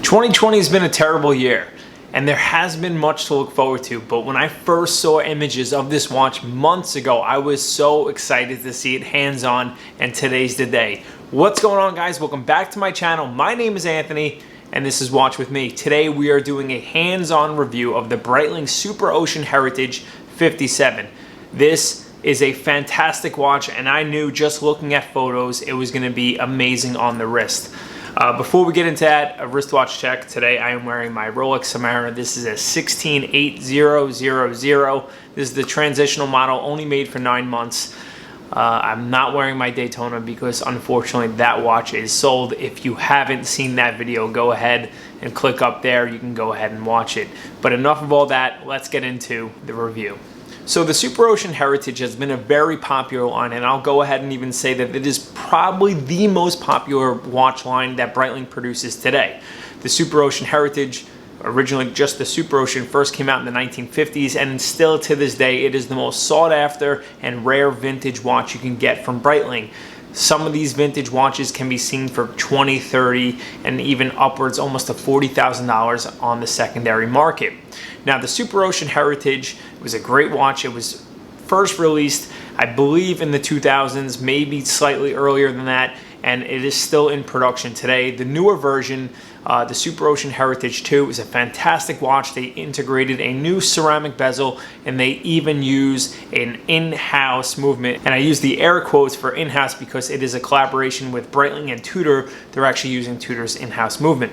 2020 has been a terrible year, and there has been much to look forward to, but when I first saw images of this watch months ago, I was so excited to see it hands-on, and today's the day. What's going on, guys? Welcome back to my channel. My name is Anthony, and this is Watch With Me. Today we are doing a hands-on review of the Breitling Superocean Heritage 57. This is a fantastic watch, and I knew just looking at photos it was going to be amazing on the wrist. Before we get into that, a wristwatch check. Today I am wearing my Rolex Samara. This is a 168000. This is the transitional model, only made for 9 months. I'm not wearing my Daytona because unfortunately that watch is sold. If you haven't seen that video, go ahead and click up there. You can go ahead and watch it. But enough of all that, let's get into the review. So the Superocean Heritage has been a very popular line, and I'll go ahead and even say that it is probably the most popular watch line that Breitling produces today. The Superocean Heritage, originally just the Superocean, first came out in the 1950s, and still to this day it is the most sought after and rare vintage watch you can get from Breitling. Some of these vintage watches can be seen for $20, $30, and even upwards almost to $40,000 on the secondary market. Now the Superocean Heritage was a great watch. It was first released, I believe, in the 2000s, maybe slightly earlier than that, and it is still in production today. The newer version, the Superocean Heritage 2, is a fantastic watch. They integrated a new ceramic bezel, and they even use an in-house movement. And I use the air quotes for in-house because it is a collaboration with Breitling and Tudor. They're actually using Tudor's in-house movement.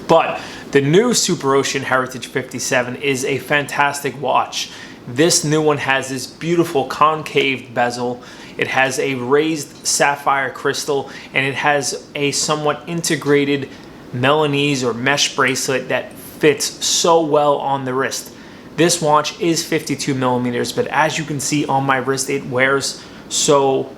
But the new Superocean Heritage 57 is a fantastic watch. This new one has this beautiful concave bezel. It has a raised sapphire crystal, and it has a somewhat integrated Milanese or mesh bracelet that fits so well on the wrist. This watch is 52 millimeters, but as you can see on my wrist, it wears so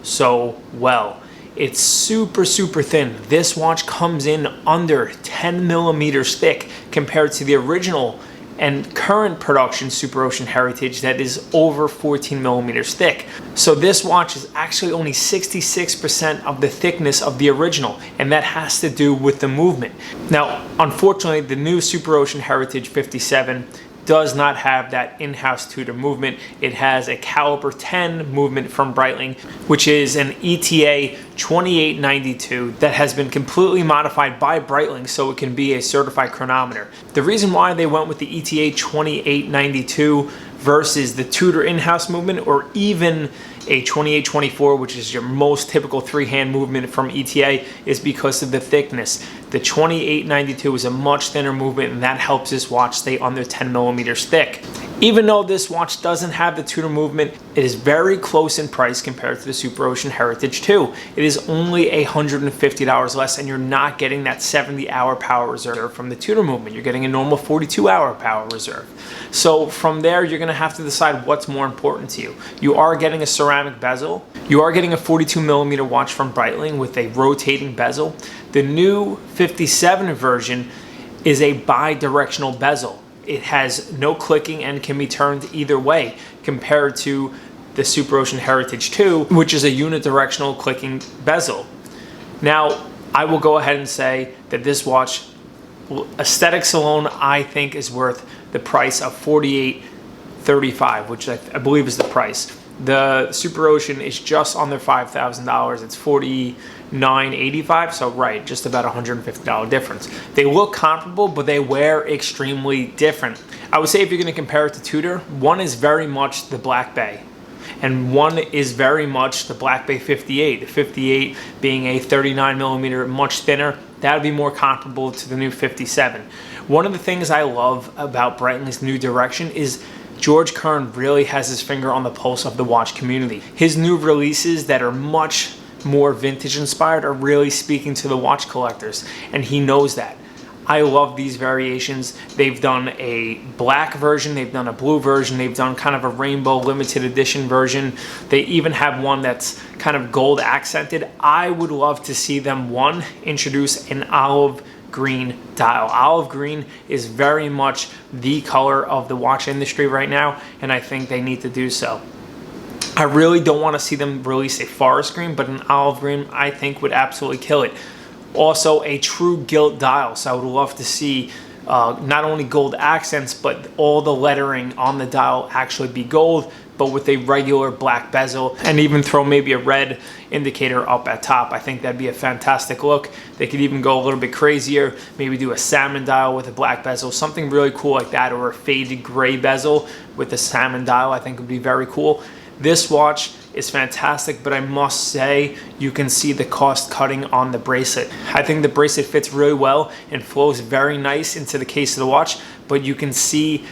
well. It's super thin. This watch comes in under 10 millimeters thick compared to the original and current production Superocean Heritage that is over 14 millimeters thick. So this watch is actually only 66% of the thickness of the original, and that has to do with the movement. Now, unfortunately, the new Superocean Heritage 57 does not have that in-house Tudor movement. It has a caliber 10 movement from Breitling, which is an ETA 2892 that has been completely modified by Breitling so it can be a certified chronometer. The reason why they went with the ETA 2892 versus the Tudor in-house movement, or even a 2824, which is your most typical three-hand movement from ETA, is because of the thickness. The 2892 is a much thinner movement, and that helps this watch stay under 10 millimeters thick. Even though this watch doesn't have the Tudor movement, it is very close in price compared to the Superocean Heritage 2. It is only $150 less, and you're not getting that 70-hour power reserve from the Tudor movement. You're getting a normal 42-hour power reserve. So from there, you're going to have to decide what's more important to you. You are getting a ceramic bezel. You are getting a 42 millimeter watch from Breitling with a rotating bezel. The new 57 version is a bi-directional bezel. It has no clicking and can be turned either way compared to the Superocean Heritage 2, which is a unidirectional clicking bezel. Now, I will go ahead and say that this watch, aesthetics alone, I think is worth the price of $48.35, which I believe is the price. The Superocean is just under $5,000. It's $49.85, so right, just about $150 difference. They look comparable, but they wear extremely different. I would say if you're going to compare it to Tudor, one is very much the Black Bay, and one is very much the Black Bay 58. The 58 being a 39 millimeter, much thinner. That would be more comparable to the new 57. One of the things I love about Breitling's new direction is George Kern really has his finger on the pulse of the watch community. His new releases that are much more vintage inspired are really speaking to the watch collectors, and he knows that. I love these variations. They've done a black version, they've done a blue version, they've done kind of a rainbow limited edition version. They even have one that's kind of gold accented. I would love to see them, one, introduce an olive green dial. Olive green is very much the color of the watch industry right now, and I think they need to do so. I really don't want to see them release a forest green, but an olive green I think would absolutely kill it. Also a true gilt dial, so I would love to see not only gold accents, but all the lettering on the dial actually be gold, but with a regular black bezel, and even throw maybe a red indicator up at top. I think that'd be a fantastic look. They could even go a little bit crazier, maybe do a salmon dial with a black bezel, something really cool like that, or a faded gray bezel with a salmon dial. I think would be very cool. This watch is fantastic, but I must say you can see the cost cutting on the bracelet. I think the bracelet fits really well and flows very nice into the case of the watch, but you can see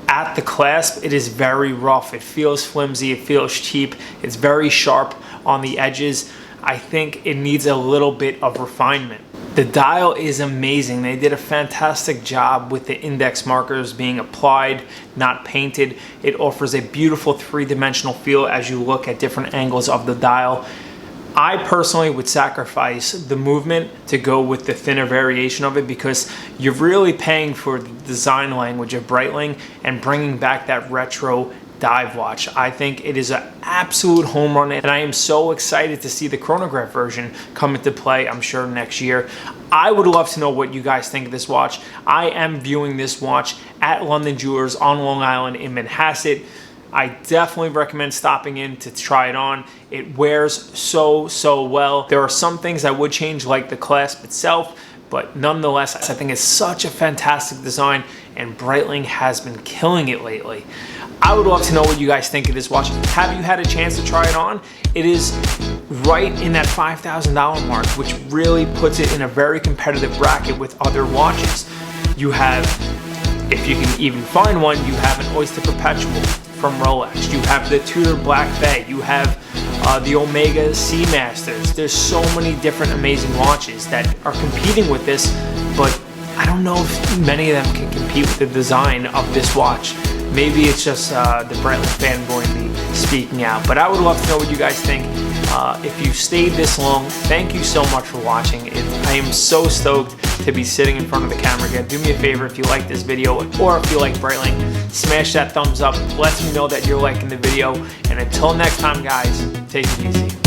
at the clasp it is very rough. It feels flimsy, it feels cheap, it's very sharp on the edges. I think it needs a little bit of refinement. The dial is amazing. They did a fantastic job with the index markers being applied, not painted. It offers a beautiful three-dimensional feel as you look at different angles of the dial. I personally would sacrifice the movement to go with the thinner variation of it, because you're really paying for the design language of Breitling and bringing back that retro dive watch. I think it is an absolute home run, and I am so excited to see the chronograph version come into play, I'm sure next year. I would love to know what you guys think of this watch. I am viewing this watch at London Jewelers on Long Island in Manhasset. I definitely recommend stopping in to try it on. It wears so well. There are some things I would change, like the clasp itself, but nonetheless, I think it's such a fantastic design, and Breitling has been killing it lately. I would love to know what you guys think of this watch. Have you had a chance to try it on? It is right in that $5,000 mark, which really puts it in a very competitive bracket with other watches. You have, if you can even find one, you have an Oyster Perpetual from Rolex. You have the Tudor Black Bay. You have the Omega Seamasters. There's so many different amazing watches that are competing with this, but I don't know if many of them can compete with the design of this watch. Maybe it's just the Breitling fanboy in me speaking out, but I would love to know what you guys think. If you stayed this long, thank you so much for watching. I am so stoked to be sitting in front of the camera again. Do me a favor, if you like this video, or if you like Breitling, smash that thumbs up. Let me know that you're liking the video, and until next time, guys, take it easy.